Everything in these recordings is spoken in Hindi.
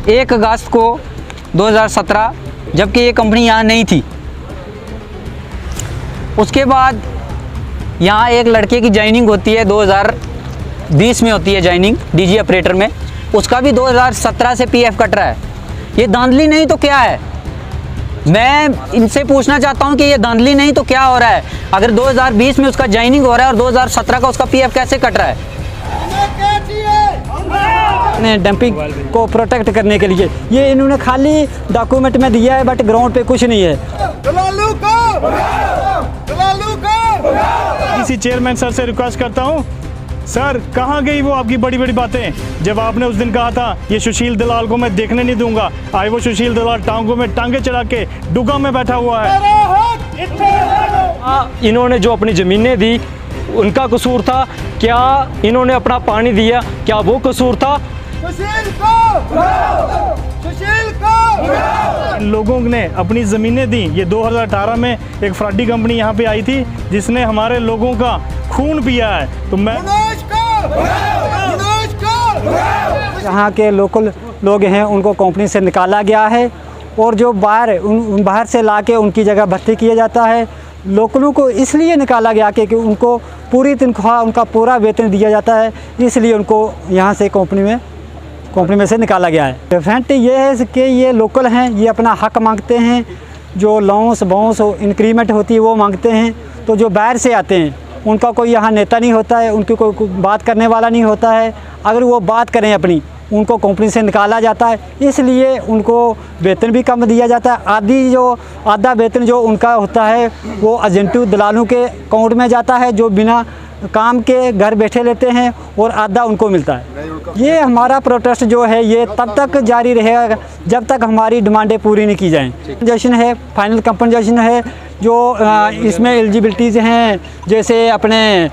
1 अगस्त को 2017 जबकि ये कंपनी यहाँ नहीं थी, उसके बाद यहाँ एक लड़के की ज्वाइनिंग होती है, 2020 में होती है ज्वाइनिंग डीजी ऑपरेटर में, उसका भी 2017 से पीएफ कट रहा है। ये धांधली नहीं तो क्या है? मैं इनसे पूछना चाहता हूँ कि ये धांधली नहीं तो क्या हो रहा है? अगर 2020 में उसका ज्वाइनिंग हो रहा है और 2017 का उसका पीएफ कैसे कट रहा है? डंपिंग को प्रोटेक्ट करने के लिए ये इन्होंने खाली डॉक्यूमेंट में दिया है, बट ग्राउंड पे कुछ नहीं है। किसी चेयरमैन सर से रिक्वेस्ट करता हूँ, सर कहाँ गई वो आपकी बड़ी बड़ी बातें? जब आपने उस दिन कहा था ये सुशील दलाल को मैं देखने नहीं दूंगा, आज वो सुशील दलाल टांगों में टांगे चढ़ा के डुगा में बैठा हुआ है। इन्होंने जो अपनी ज़मीनें दी उनका कसूर था क्या? इन्होंने अपना पानी दिया क्या वो कसूर था? इन लोगों ने अपनी ज़मीनें दी। ये 2018 में एक फ्रॉडी कंपनी यहाँ पे आई थी जिसने हमारे लोगों का खून पिया है। तो मैं यहाँ के लोकल लोग हैं उनको कंपनी से निकाला गया है और जो बाहर से लाके उनकी जगह भर्ती किया जाता है। लोकलों को इसलिए निकाला गया कि उनको पूरी तनख्वाह, उनका पूरा वेतन दिया जाता है, इसलिए उनको यहाँ से कंपनी में से निकाला गया है। डिफरेंट ये है कि ये लोकल हैं, ये अपना हक मांगते हैं, जो लॉन्स बाउंस इंक्रीमेंट होती है वो मांगते हैं। तो जो बाहर से आते हैं उनका कोई यहाँ नेता नहीं होता है, उनकी कोई बात करने वाला नहीं होता है। अगर वो बात करें अपनी, उनको कंपनी से निकाला जाता है, इसलिए उनको वेतन भी कम दिया जाता है। आधा वेतन जो उनका होता है वो एजेंटों दलालों के अकाउंट में जाता है, जो बिना काम के घर बैठे लेते हैं, और आधा उनको मिलता है। ये हमारा प्रोटेस्ट जो है ये तब तक जारी रहेगा जब तक हमारी डिमांडें पूरी नहीं की जाएं। कंपनसेशन है, फाइनल कंपनसेशन है, जो इसमें एलिजिबिलिटीज़ हैं, जैसे अपने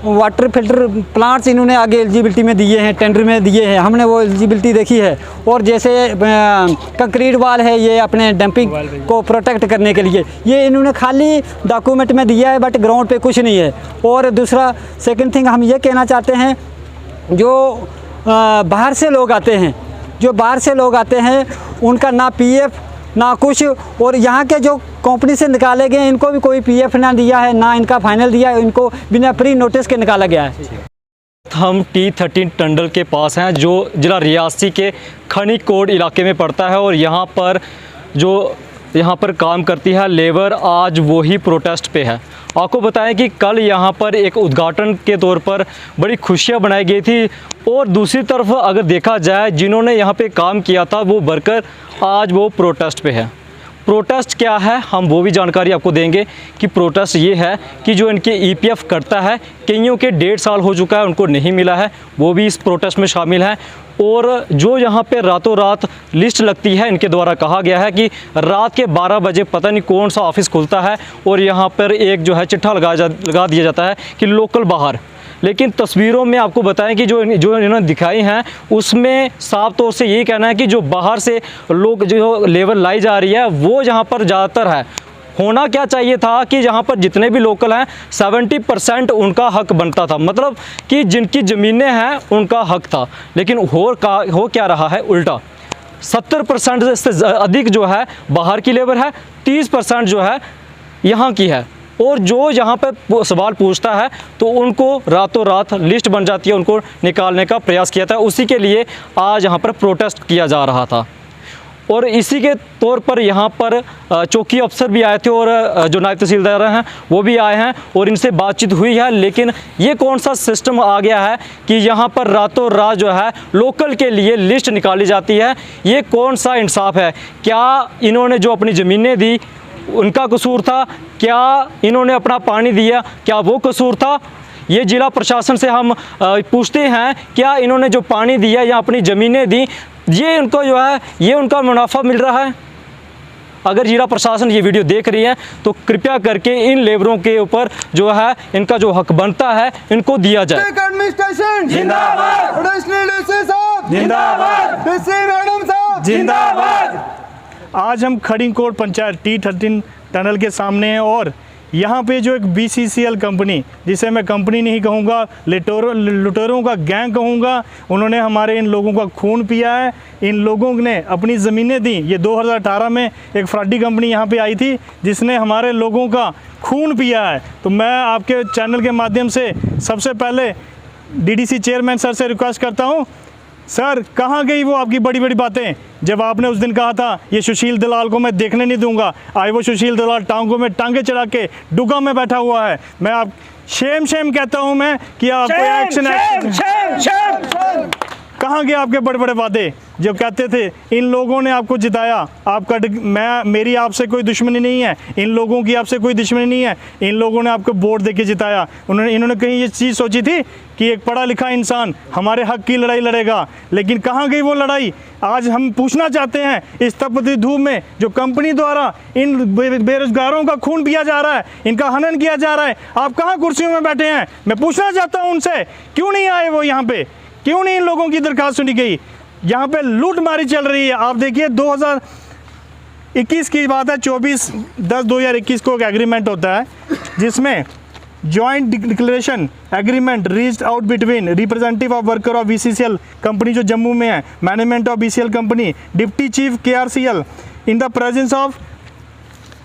वाटर फिल्टर प्लांट्स इन्होंने आगे एलिजिबिलिटी में दिए हैं, टेंडर में दिए हैं, हमने वो एलिजिबिलिटी देखी है। और जैसे कंक्रीट वाल है, ये अपने डंपिंग को प्रोटेक्ट करने के लिए ये इन्होंने खाली डॉक्यूमेंट में दिया है, बट ग्राउंड पे कुछ नहीं है। और दूसरा सेकंड थिंग हम ये कहना चाहते हैं, जो बाहर से लोग आते हैं उनका ना पीएफ ना कुछ, और यहाँ के जो कंपनी से निकाले गए इनको भी कोई पीएफ ना दिया है, ना इनका फाइनल दिया है, इनको बिना प्री नोटिस के निकाला गया है। हम T13 टंडल के पास हैं, जो ज़िला रियासी के खनी कोट इलाके में पड़ता है, और यहाँ पर काम करती है लेबर, आज वही प्रोटेस्ट पे है। आपको बताएं कि कल यहाँ पर एक उद्घाटन के तौर पर बड़ी खुशियाँ बनाई गई थी, और दूसरी तरफ अगर देखा जाए जिन्होंने यहाँ पे काम किया था वो वर्कर आज वो प्रोटेस्ट पे है। प्रोटेस्ट क्या है हम वो भी जानकारी आपको देंगे कि प्रोटेस्ट ये है कि जो इनके ईपीएफ कटता है, कईयों के 1.5 साल हो चुका है उनको नहीं मिला है, वो भी इस प्रोटेस्ट में शामिल है। और जो यहाँ पे रातों रात लिस्ट लगती है, इनके द्वारा कहा गया है कि रात के 12 बजे पता नहीं कौन सा ऑफिस खुलता है और यहाँ पर एक जो है चिट्ठा लगा दिया जाता है कि लोकल बाहर। लेकिन तस्वीरों में आपको बताएं कि जो इन्होंने दिखाई हैं उसमें साफ तौर से यही कहना है कि जो बाहर से लोग जो लेबर लाई जा रही है वो यहाँ पर ज़्यादातर है। होना क्या चाहिए था कि यहाँ पर जितने भी लोकल हैं 70% उनका हक बनता था, मतलब कि जिनकी ज़मीनें हैं उनका हक था। लेकिन हो क्या रहा है उल्टा, 70% से अधिक जो है बाहर की लेबर है, 30% जो है यहाँ की है। और जो यहाँ पर सवाल पूछता है तो उनको रातों रात लिस्ट बन जाती है, उनको निकालने का प्रयास किया था। उसी के लिए आज यहाँ पर प्रोटेस्ट किया जा रहा था। और इसी के तौर पर यहाँ पर चौकी अफसर भी आए थे और जो नायब तहसीलदार हैं वो भी आए हैं और इनसे बातचीत हुई है। लेकिन ये कौन सा सिस्टम आ गया है कि यहाँ पर रातों रात जो है लोकल के लिए लिस्ट निकाली जाती है? ये कौन सा इंसाफ है? क्या इन्होंने जो अपनी ज़मीनें दी उनका कसूर था? क्या इन्होंने अपना पानी दिया क्या वो कसूर था? ये ज़िला प्रशासन से हम पूछते हैं, क्या इन्होंने जो पानी दिया या अपनी ज़मीनें दी ये उनको जो है ये उनका मुनाफा मिल रहा है? अगर ज़िला प्रशासन ये वीडियो देख रही है तो कृपया करके इन लेबरों के ऊपर जो है इनका जो हक बनता है इनको दिया जाए। आज हम खड़ी कोट पंचायत T13 टनल के सामने हैं और यहाँ पे जो एक BCCL कंपनी, जिसे मैं कंपनी नहीं कहूँगा, लुटेरों का गैंग कहूँगा, उन्होंने हमारे इन लोगों का खून पिया है। इन लोगों ने अपनी ज़मीनें दी। ये 2018 में एक फ्रॉडी कंपनी यहाँ पे आई थी जिसने हमारे लोगों का खून पिया है। तो मैं आपके चैनल के माध्यम से सबसे पहले DDC चेयरमैन सर से रिक्वेस्ट करता हूँ, सर कहाँ गई वो आपकी बड़ी बड़ी बातें जब आपने उस दिन कहा था ये सुशील दलाल को मैं देखने नहीं दूंगा। आज वो सुशील दलाल टांगों में टांगे चढ़ा के डुगा में बैठा हुआ है। मैं आप शेम कहता हूँ मैं कि आप कहाँ गए आपके बड़े बड़े वादे जो कहते थे। इन लोगों ने आपको जिताया। आपका मेरी आपसे कोई दुश्मनी नहीं है, इन लोगों की आपसे कोई दुश्मनी नहीं है। इन लोगों ने आपको वोट दे के जिताया। इन्होंने कहीं ये चीज़ सोची थी कि एक पढ़ा लिखा इंसान हमारे हक की लड़ाई लड़ेगा, लेकिन कहाँ गई वो लड़ाई। आज हम पूछना चाहते हैं इस तपती धूप में जो कंपनी द्वारा इन बेरोजगारों का खून पिया जा रहा है, इनका हनन किया जा रहा है, आप कहाँ कुर्सियों में बैठे हैं। मैं पूछना चाहता हूँ उनसे, क्यों नहीं आए वो यहाँ पे, क्यों नहीं इन लोगों की दरखास्त सुनी गई। यहाँ पे लूटमारी चल रही है। आप देखिए 2021 की बात है, 24/10/2021 को एक एग्रीमेंट होता है जिसमें joint declaration agreement reached out between representative of worker of BCCL company जो जम्मू में है, management of BCL company, deputy chief KRCL in the presence of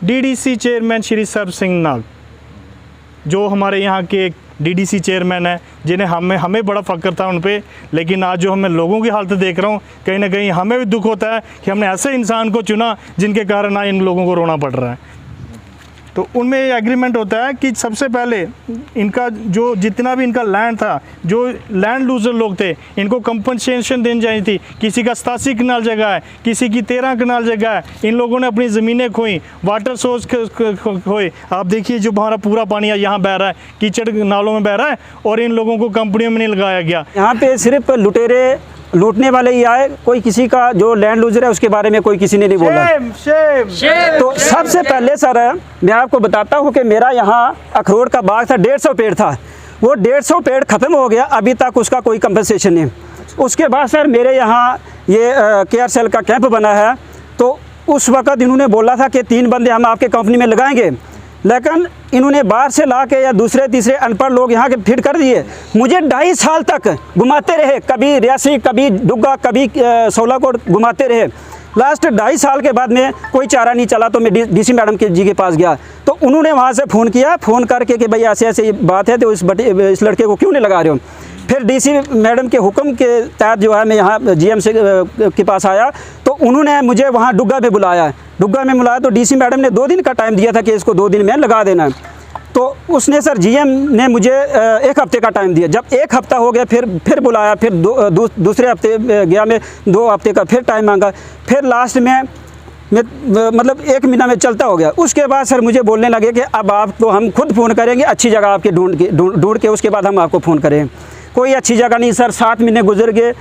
DDC chairman Shri Sarb Singh Nag, जो हमारे यहाँ के DDC चेयरमैन है, जिन्हें हमें बड़ा फ़ख्र था उन पे। लेकिन आज जो मैं लोगों की हालत देख रहा हूँ, कहीं ना कहीं हमें भी दुख होता है कि हमने ऐसे इंसान को चुना जिनके कारण आज इन लोगों को रोना पड़ रहा है। तो उनमें ये एग्रीमेंट होता है कि सबसे पहले इनका जो जितना भी इनका लैंड था, जो लैंड लूजर लोग थे, इनको कंपनसेशन देनी चाहिए थी। किसी का 87 कनाल जगह है, किसी की 13 कनाल जगह है। इन लोगों ने अपनी ज़मीनें खोई, वाटर सोर्स खोए। आप देखिए जो हमारा पूरा पानी यहाँ बह रहा है, कीचड़ नालों में बह रहा है, और इन लोगों को कंपनियों में नहीं लगाया गया। यहाँ पे सिर्फ लुटेरे लूटने वाले ही आए, कोई किसी का जो लैंड लूजर है उसके बारे में कोई किसी ने नहीं बोला। तो सबसे पहले सर मैं आपको बताता हूँ कि मेरा यहाँ अखरोट का बाग था, 150 पेड़ था। वो 150 पेड़ ख़त्म हो गया, अभी तक उसका कोई कंपनसेशन नहीं। उसके बाद सर मेरे यहाँ ये KRCL का कैंप बना है, तो उस वक़्त इन्होंने बोला था कि 3 बंदे हम आपके कंपनी में लगाएंगे, लेकिन इन्होंने बाहर से ला के या दूसरे तीसरे अनपढ़ लोग यहाँ के फिट कर दिए। मुझे 2.5 साल तक घुमाते रहे, कभी रियासी, कभी डुग्गा, कभी सोलाकोट घुमाते रहे। लास्ट 2.5 साल के बाद में कोई चारा नहीं चला, तो मैं DC मैडम जी के पास गया, तो उन्होंने वहाँ से फ़ोन किया, फ़ोन करके कि भाई ऐसे ऐसे बात है, तो इस लड़के को क्यों नहीं लगा रहे हो। फिर DC मैडम के हुक्म के तहत जो है मैं यहाँ GM से के पास आया, तो उन्होंने मुझे वहाँ डुग्गा में बुलाया। डुग्गा में बुलाया तो DC मैडम ने 2 दिन का टाइम दिया था कि इसको 2 दिन में लगा देना है। तो उसने सर GM ने मुझे 1 हफ़्ते का टाइम दिया। जब 1 हफ़्ता हो गया फिर बुलाया, फिर दूसरे हफ्ते गया मैं, 2 हफ्ते का फिर टाइम मांगा। फिर लास्ट में मतलब 1 महीना में चलता हो गया। उसके बाद सर मुझे बोलने लगे कि अब आपको हम खुद फ़ोन करेंगे, अच्छी जगह आपके ढूंढ के उसके बाद हम आपको फ़ोन करें। कोई अच्छी जगह नहीं सर। 7 महीने गुजर गए।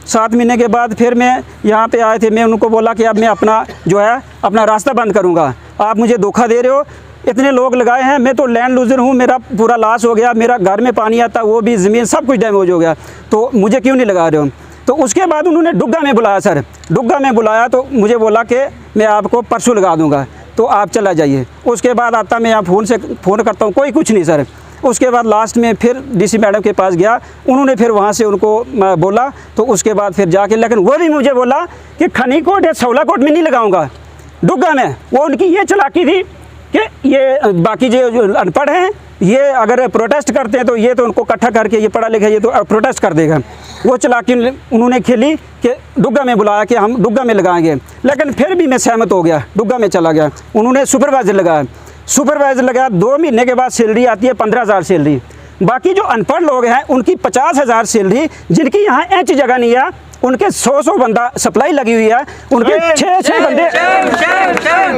7 महीने के बाद फिर मैं यहाँ पे आए थे। मैं उनको बोला कि अब मैं अपना जो है अपना रास्ता बंद करूँगा, आप मुझे धोखा दे रहे हो, इतने लोग लगाए हैं, मैं तो लैंड लूजर हूँ, मेरा पूरा लॉस हो गया, मेरा घर में पानी आता, वो भी ज़मीन सब कुछ डैमेज हो गया, तो मुझे क्यों नहीं लगा रहे हो। तो उसके बाद उन्होंने डुग्गा में बुलाया सर। डुग्गा में बुलाया तो मुझे बोला कि मैं आपको परसों लगा दूँगा, तो आप चला जाइए। उसके बाद आता मैं यहाँ फ़ोन करता हूँ, कोई कुछ नहीं सर। उसके बाद लास्ट में फिर DC मैडम के पास गया, उन्होंने फिर वहाँ से उनको बोला, तो उसके बाद फिर जाके, लेकिन वो भी मुझे बोला कि खनीकोट या सोलाकोट में नहीं लगाऊंगा, डुग्गा में। वो उनकी ये चालाकी थी कि ये बाकी जो अनपढ़ हैं, ये अगर प्रोटेस्ट करते हैं तो ये तो उनको इकट्ठा करके, ये पढ़ा लिखा ये तो प्रोटेस्ट कर देगा। वो चालाकी उन्होंने खेली कि डुग्गा में बुलाया कि हम डुग्गा में लगाएंगे, लेकिन फिर भी मैं सहमत हो गया, डुग्गा में चला गया। उन्होंने सुपरवाइज़र लगाया। 2 महीने के बाद सैलरी आती है 15,000 सैलरी। बाकी जो अनपढ़ लोग हैं उनकी 50,000 सैलरी, जिनकी यहाँ इंच जगह नहीं है, उनके 100 बंदा सप्लाई लगी हुई है, उनके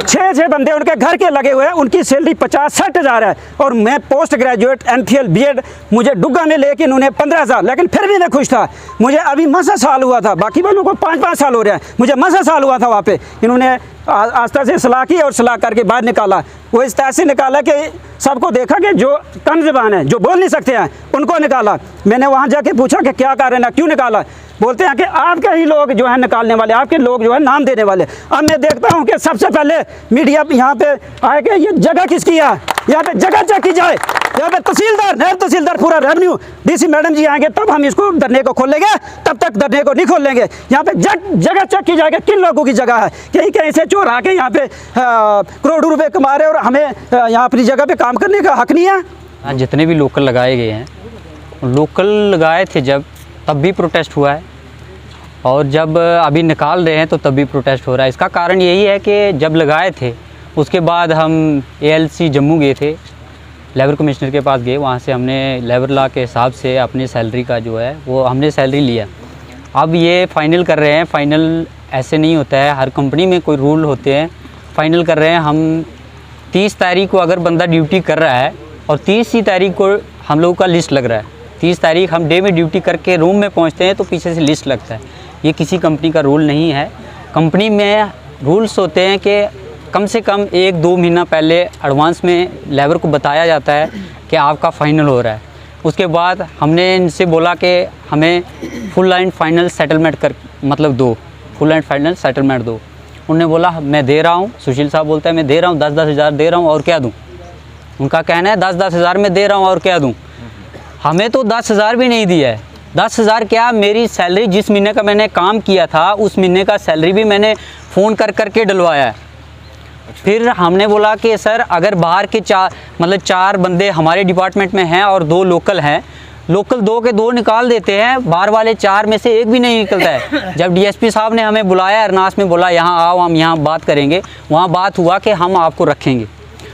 6 बंदे उनके घर के लगे हुए हैं, उनकी सैलरी 50-60 हज़ार है। और मैं पोस्ट ग्रेजुएट MPhil BEd, मुझे डुग्गा में लेके इन्होंने 15,000, लेकिन फिर भी मैं खुश था। मुझे अभी मसा साल हुआ था, बाकी वालों को 5-5 साल हो रहे हैं, मुझे मसा साल हुआ था वहाँ पे। इन्होंने आस्था से सलाह की और सलाह करके बाहर निकाला। वो इस तरह से निकाला कि सबको देखा कि जो कम ज़बान है, जो बोल नहीं सकते हैं, उनको निकाला। मैंने वहाँ जाके पूछा कि क्या कारण है, क्यों निकाला। बोलते हैं कि आपके ही लोग जो है निकालने वाले, आपके लोग जो है नाम देने वाले। अब मैं देखता हूँ कि सबसे पहले मीडिया यहाँ पे आए कि ये जगह किसकी है, यहाँ पे जगह चेक की जाए। यहाँ पे तहसीलदार, नायब तहसीलदार, पूरा रेवेन्यू, डीसी मैडम जी आएंगे तब हम इसको धरने को खोलेंगे, तब तक धरने को नहीं खोलेंगे। यहाँ पे जगह चेक की जाएगी किन लोगों की जगह है, कहीं कहीं से चोर आके यहाँ पे करोड़ों रुपए कमा रहे और हमें यहाँ अपनी जगह पे काम करने का हक नहीं है। जितने भी लोकल लगाए गए हैं, लोकल लगाए थे जब, तब भी प्रोटेस्ट हुआ है, और जब अभी निकाल रहे हैं तो तब भी प्रोटेस्ट हो रहा है। इसका कारण यही है कि जब लगाए थे उसके बाद हम ALC जम्मू गए थे, लेबर कमिश्नर के पास गए, वहाँ से हमने लेबर लॉ के हिसाब से अपनी सैलरी का जो है वो हमने सैलरी लिया। अब ये फाइनल कर रहे हैं, फाइनल ऐसे नहीं होता है, हर कंपनी में कोई रूल होते हैं, फाइनल कर रहे हैं। हम 30 तारीख को अगर बंदा ड्यूटी कर रहा है और 30 ही तारीख को हम लोगों का लिस्ट लग रहा है, 30 तारीख हम डे में ड्यूटी करके रूम में पहुंचते हैं तो पीछे से लिस्ट लगता है। ये किसी कंपनी का रूल नहीं है। कंपनी में रूल्स होते हैं कि कम से कम 1-2 महीना पहले एडवांस में लेबर को बताया जाता है कि आपका फ़ाइनल हो रहा है। उसके बाद हमने इनसे बोला कि हमें फुल एंड फाइनल सेटलमेंट कर मतलब दो, फुल एंड फाइनल सेटलमेंट दो। उन्होंने बोला मैं दे रहा हूँ, सुशील साहब बोलता है मैं दे रहा हूँ, 10-10 हज़ार दे रहा हूँ और क्या दूँ। उनका कहना है 10-10 हज़ार में दे रहा हूँ और क्या दूँ। हमें तो 10 हज़ार भी नहीं दिया है। 10 हज़ार क्या, मेरी सैलरी जिस महीने का मैंने काम किया था उस महीने का सैलरी भी मैंने फ़ोन कर के डलवाया है। फिर हमने बोला कि सर अगर बाहर के 4 बंदे हमारे डिपार्टमेंट में हैं और 2 लोकल हैं, लोकल 2 के 2 निकाल देते हैं, बाहर वाले 4 में से एक भी नहीं निकलता है। जब DSP साहब ने हमें बुलाया अरनास में, बोला यहाँ आओ हम यहाँ बात करेंगे, वहाँ बात हुआ कि हम आपको रखेंगे।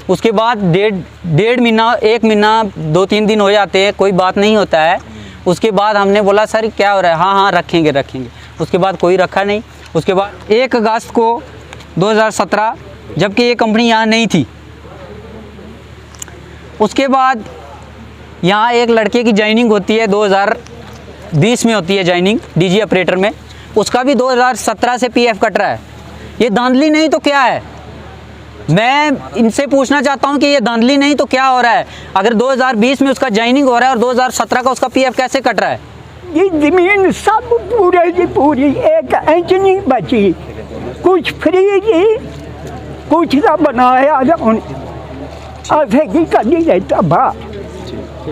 उसके बाद डेढ़ महीना, 1 महीना, 2-3 दिन हो जाते हैं, कोई बात नहीं होता है। उसके बाद हमने बोला सर क्या हो रहा है, हाँ रखेंगे। उसके बाद कोई रखा नहीं। उसके बाद 1 अगस्त को 2017, जबकि ये कंपनी यहाँ नहीं थी, उसके बाद यहाँ एक लड़के की ज्वाइनिंग होती है, 2020 में होती है ज्वाइनिंग DG ऑपरेटर में, उसका भी 2017 से PF कट रहा है। ये धांधली नहीं तो क्या है? मैं इनसे पूछना चाहता हूँ कि ये धांधली नहीं तो क्या हो रहा है? अगर 2020 में उसका ज्वाइनिंग हो रहा है और 2017 का उसका PF कैसे कट रहा है? ये ज़मीन सब पूरे की पूरी 1 इंच नहीं बची, कुछ फ्री की, कुछ ना बनाया ऐसे की करनी रहता भा,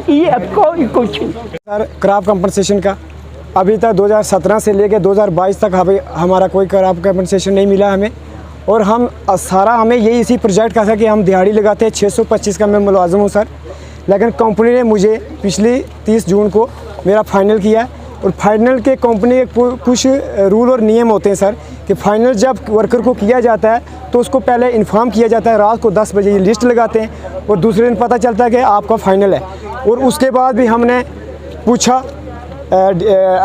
ये कोई कुछ नहीं। सर क्रॉप कंपनसेशन का अभी तक 2017 से लेकर 2022 तक हमारा कोई क्रॉप कंपनसेशन नहीं मिला हमें। और हम सारा हमें यही इसी प्रोजेक्ट का था कि हम दिहाड़ी लगाते हैं। 625 का मैं मुलाजिम हूँ सर, लेकिन कंपनी ने मुझे पिछली 30 जून को मेरा फाइनल किया। और फाइनल के कंपनी के कुछ रूल और नियम होते हैं सर, कि फाइनल जब वर्कर को किया जाता है तो उसको पहले इन्फॉर्म किया जाता है, रात को 10 बजे ये लिस्ट लगाते हैं और दूसरे दिन पता चलता है कि आपका फ़ाइनल है। और उसके बाद भी हमने पूछा,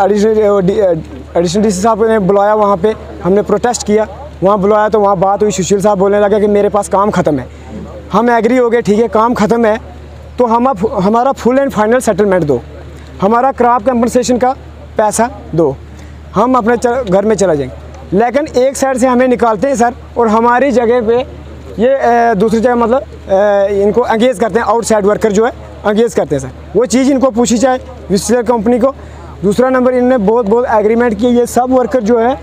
एडिशनल DC साहब ने बुलाया, वहाँ पे हमने प्रोटेस्ट किया, वहाँ बुलाया तो वहाँ बात हुई। सुशील साहब बोलने लगे कि मेरे पास काम ख़त्म है। हम एग्री हो गए, ठीक है काम ख़त्म है तो हमारा फुल एंड फाइनल सेटलमेंट दो, हमारा क्रॉप कंपनसेशन का पैसा दो, हम अपने घर में चला जाएंगे। लेकिन एक साइड से हमें निकालते हैं सर, और हमारी जगह पे ये दूसरी जगह मतलब इनको एंगेज करते हैं, आउटसाइड वर्कर जो है एंगेज करते हैं सर। वो चीज़ इनको पूछी जाए विस्लेयर कंपनी को। दूसरा नंबर, इनने बहुत एग्रीमेंट किए, ये सब वर्कर जो है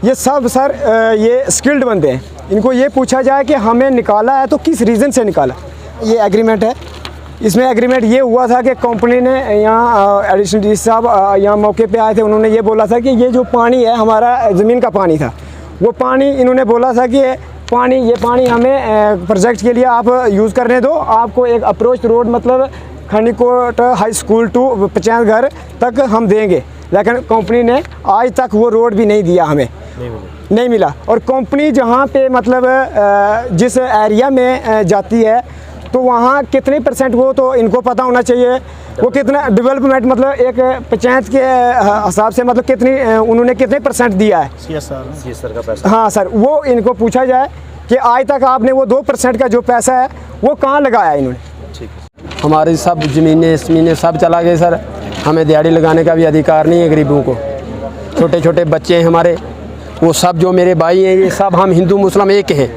ये सब सर ये स्किल्ड बंदे हैं। इनको ये पूछा जाए कि हमें निकाला है तो किस रीज़न से निकाला। ये एग्रीमेंट है, इसमें एग्रीमेंट ये हुआ था कि कंपनी ने यहाँ एडिशनल DC साहब यहाँ मौके पे आए थे, उन्होंने ये बोला था कि ये जो पानी है हमारा ज़मीन का पानी था, वो पानी इन्होंने बोला था कि ये पानी हमें प्रोजेक्ट के लिए आप यूज़ करने दो, आपको एक अप्रोच रोड मतलब खंडीकोट हाई स्कूल टू पचास घर तक हम देंगे। लेकिन कंपनी ने आज तक वो रोड भी नहीं दिया, हमें नहीं मिला। और कंपनी जहाँ पे मतलब जिस एरिया में जाती है तो वहाँ कितने % वो तो इनको पता होना चाहिए, वो कितना डेवलपमेंट मतलब एक पंचायत के हिसाब से मतलब कितनी उन्होंने कितने % दिया है CSR का पैसा। हाँ सर, वो इनको पूछा जाए कि आज तक आपने वो 2% का जो पैसा है वो कहाँ लगाया इन्होंने। हमारी सब ज़मीनें सब चला गए सर, हमें दिहाड़ी लगाने का भी अधिकार नहीं है गरीबों को। छोटे छोटे बच्चे हैं हमारे, वो सब जो मेरे भाई हैं, ये सब हम हिंदू मुस्लिम एक हैं,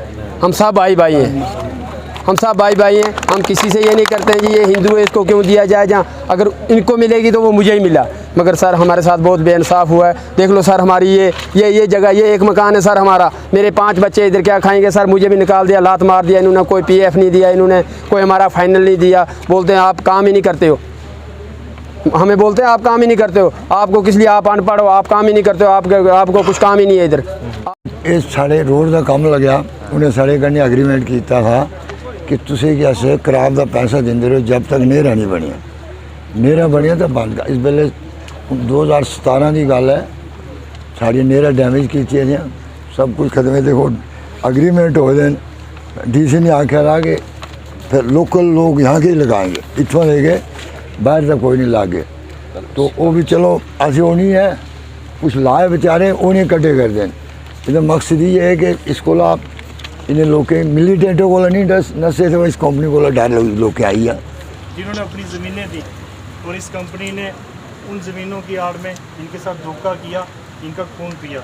हम सब भाई हैं। हम सब भाई भाई हैं, हम किसी से ये नहीं करते हैं जी ये हिंदू है इसको क्यों दिया जाए, जहाँ अगर इनको मिलेगी तो वो मुझे ही मिला। मगर सर हमारे साथ बहुत बेइंसाफ़ हुआ है। देख लो सर हमारी ये जगह, ये एक मकान है सर हमारा, मेरे 5 बच्चे इधर क्या खाएंगे सर, मुझे भी निकाल दिया, लात मार दिया इन्होंने, कोई PF नहीं दिया इन्होंने, कोई हमारा फाइनल नहीं दिया, बोलते हैं आप काम ही नहीं करते हो, हमें बोलते हैं आप काम ही नहीं करते हो, आपको किस लिए, आप अनपढ़ हो, आप काम ही नहीं करते हो, आपको कुछ काम ही नहीं है इधर। इस साढ़े रोड का काम लग्या, उन्हें साढ़े कन्ने एग्रीमेंट किया था कि तुसी कैसे खराब का पैसा देंदे रहो जब तक नेहरा नहीं बनिया, नेहरा बनिया तो बंद। इस वेले 2017 की गल है, साड़ी नेहरा डैमेज की सब कुछ खत्म है। देखो एग्रीमेंट हो देन, DC ने आख्या रहा कि फिर लोकल लोग यहाँ के ही लगाएंगे, इतों लेके बाहर तक कोई नहीं लागे, तो वो भी चलो ऐसे वो नहीं है, कुछ लाए बेचारे वो नहीं कटे कर दें। इधर मकसद ये है कि इसको आप इन्हें लोग मिलिटेंटों को नहीं डस नशे से इस कंपनी को डर लोग आई है जिन्होंने अपनी ज़मीनें दी और इस कंपनी ने उन ज़मीनों की आड़ में इनके साथ धोखा किया, इनका खून पिया।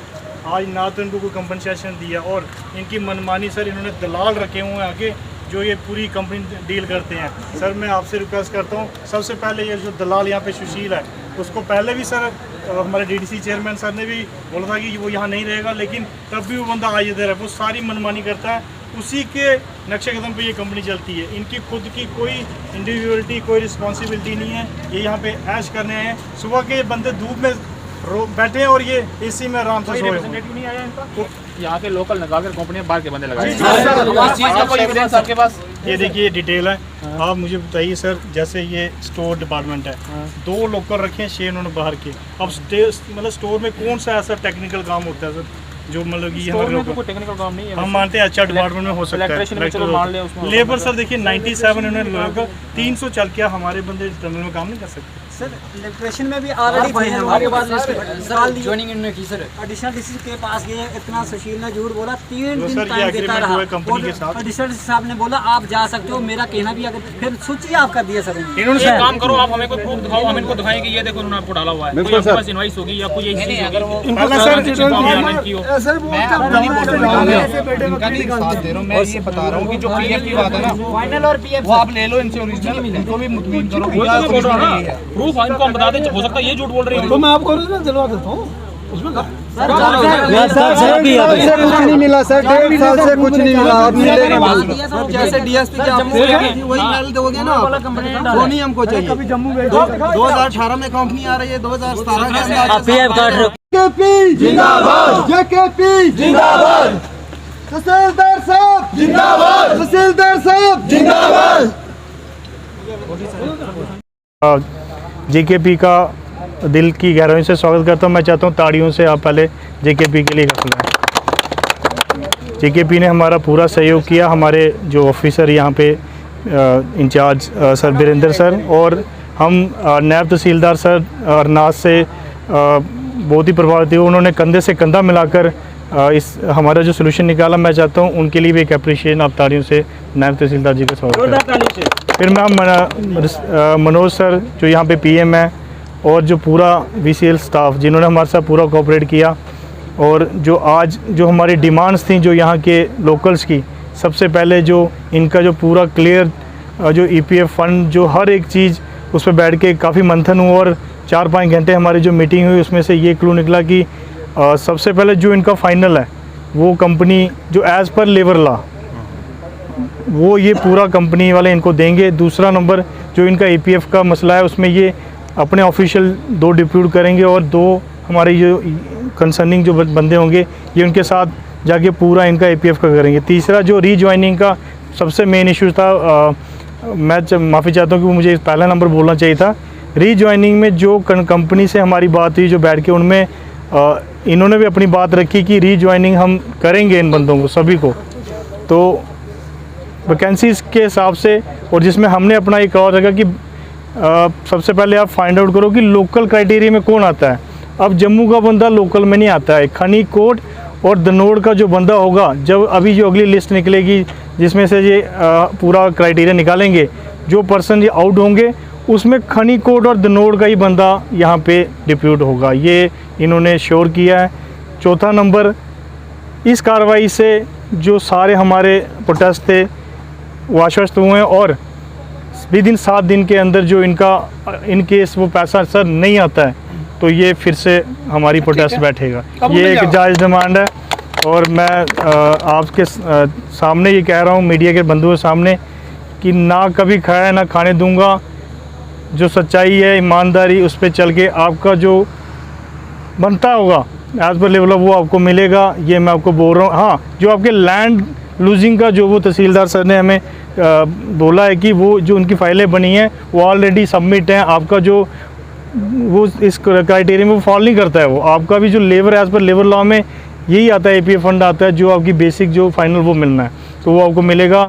आज ना तो इनको कोई कंपनसेशन दिया और इनकी मनमानी सर इन्होंने दलाल रखे हुए हैं आगे जो ये पूरी कंपनी डील करते हैं। सर मैं आपसे रिक्वेस्ट करता हूँ, सबसे पहले ये जो दलाल यहाँ पे सुशील है, उसको पहले भी सर हमारे DDC चेयरमैन सर ने भी बोला था कि वो यहाँ नहीं रहेगा, लेकिन तब भी वो बंदा आज इधर है, वो सारी मनमानी करता है, उसी के नक्शे कदम पे ये कंपनी चलती है। इनकी खुद की कोई इंडिविजुअलिटी, कोई रिस्पॉन्सिबिलिटी नहीं है, ये यहाँ पे ऐश करने हैं। सुबह के बंदे धूप में बैठे हैं और ये AC में आराम से सोए नहीं आया इनका। यहाँ के लोकल लगाकर कंपनियां बाहर के बंदे लगाए। आपके पास ये देखिए डिटेल है, आप मुझे बताइए सर, जैसे ये स्टोर डिपार्टमेंट है, 2 लोकल रखे हैं, 6 उन्होंने बाहर के। अब मतलब स्टोर में कौन सा ऐसा टेक्निकल काम होता है सर जो मतलब कि कोई टेक्निकल काम नहीं है, हम मानते हैं अच्छा डिपार्टमेंट में हो सकता है। लेबर सर देखिए 97 उन्होंने लगाकर 300 चल के हमारे बंदे टनल में काम नहीं कर सकते। सर इलेक्ट्रिशियन में भी ऑलरेडी थे हमारे पास ज्वाइनिंग इन्होंने की सर, एडिशनल DC के पास गए, इतना सुशील ने झूठ बोला, 3 दिन टाइम देता रहा, एडिशनल साहब ने बोला आप जा सकते हो, मेरा कहना भी अगर फिर स्विच ही आप कर दिया सर इन्होंने काम करो, आप हमें कोई प्रूफ दिखाओ, हम इनको दिखाएंगे ये देखो उन्होंने आपको डाला हुआ है, कोई आपके पास इनवॉइस होगी या कोई यही चीज होगी। मैं ये बता रहा हूँ कि जो PF की बात है ना फाइनल और PF वो आप ले लो इनसे ओरिजिनल, इनको भी मुतमिन करो। प्रूफ इनको हम बता दें, हो सकता है ये झूठ बोल रही है, तो मैं आपको ओरिजिनल दिलवा देता हूँ। कुछ नहीं मिला सर, 1.5 साल से कुछ नहीं मिला। जैसे DSP के वही मेल दोगे ना, वो नहीं हमको चाहिए। 2018 में कंपनी आ रही है, 2017 के अंदर JKP जिंदाबाद, JKP जिंदाबाद, तहसीलदार साहब जिंदाबाद, तहसीलदार साहब जिंदाबाद। JKP का दिल की गहराई से स्वागत करता हूँ। मैं चाहता हूँ ताड़ियों से आप पहले JKP के लिए बुलाएं। JKP ने हमारा पूरा सहयोग किया, हमारे जो ऑफिसर यहाँ पे इंचार्ज सर बीरेंद्र सर और हम नायब तहसीलदार सर अरनाज से बहुत ही प्रभावित हुए। उन्होंने कंधे से कंधा मिलाकर इस हमारा जो सोल्यूशन निकाला। मैं चाहता हूँ उनके लिए भी एक अप्रिशिएशन आप ताड़ियों से नायब तहसीलदार जी का स्वागत करें। फिर मैं मनोज सर जो यहाँ पे PM है और जो पूरा VCL स्टाफ जिन्होंने हमारे साथ पूरा कोऑपरेट किया और जो आज जो हमारी डिमांड्स थी जो यहाँ के लोकल्स की, सबसे पहले जो इनका जो पूरा क्लियर जो EPF फंड जो हर एक चीज़ उस पर बैठ के काफ़ी मंथन हुआ और 4-5 घंटे हमारी जो मीटिंग हुई उसमें से ये क्लू निकला कि सबसे पहले जो इनका फाइनल है वो कंपनी जो एज़ पर लेबर लॉ वो ये पूरा कंपनी वाले इनको देंगे। दूसरा नंबर जो इनका EPF का मसला है उसमें ये अपने ऑफिशियल 2 डिप्यूट करेंगे और 2 हमारे जो कंसर्निंग जो बंदे होंगे ये उनके साथ जाके पूरा इनका EPF का करेंगे। तीसरा जो रीजॉइनिंग का सबसे मेन इशू था, मैं माफ़ी चाहता हूँ कि मुझे पहला नंबर बोलना चाहिए था। रीजॉइनिंग में जो कंपनी से हमारी बात हुई जो बैठ के उनमें इन्होंने भी अपनी बात रखी कि रीजॉइनिंग हम करेंगे इन बंदों को सभी को, तो वैकेंसीज़ के हिसाब से और जिसमें हमने अपना एक और रखा कि सबसे पहले आप फाइंड आउट करो कि लोकल क्राइटेरिया में कौन आता है। अब जम्मू का बंदा लोकल में नहीं आता है, खनी कोट और दनोड़ का जो बंदा होगा, जब अभी जो अगली लिस्ट निकलेगी जिसमें से ये पूरा क्राइटेरिया निकालेंगे, जो पर्सन ये आउट होंगे उसमें खनी कोट और दनोड़ का ही बंदा यहाँ पे डिप्यूट होगा, ये इन्होंने श्योर किया है। चौथा नंबर, इस कार्रवाई से जो सारे हमारे प्रोटेस्ट थे वो आश्वस्त हुए हैं और विद इन 7 दिन के अंदर जो इनका इन केस वो पैसा सर नहीं आता है तो ये फिर से हमारी प्रोटेस्ट बैठेगा। ये एक जायज़ डिमांड है और मैं आपके सामने ये कह रहा हूँ, मीडिया के बंधुओं के सामने, कि ना कभी खाया ना खाने दूंगा। जो सच्चाई है, ईमानदारी, उस पर चल के आपका जो बनता होगा एज पर लेवल वो आपको मिलेगा, ये मैं आपको बोल रहा हूँ। हाँ, जो आपके लैंड लूजिंग का जो वो तहसीलदार सर ने हमें बोला है कि वो जो उनकी फाइलें बनी हैं वो ऑलरेडी सबमिट हैं, आपका जो वो इस क्राइटेरिया में वो फॉलो नहीं करता है, वो आपका भी जो labour as per labour law में यही आता है, APF फंड आता है, जो आपकी बेसिक जो फाइनल वो मिलना है तो वो आपको मिलेगा।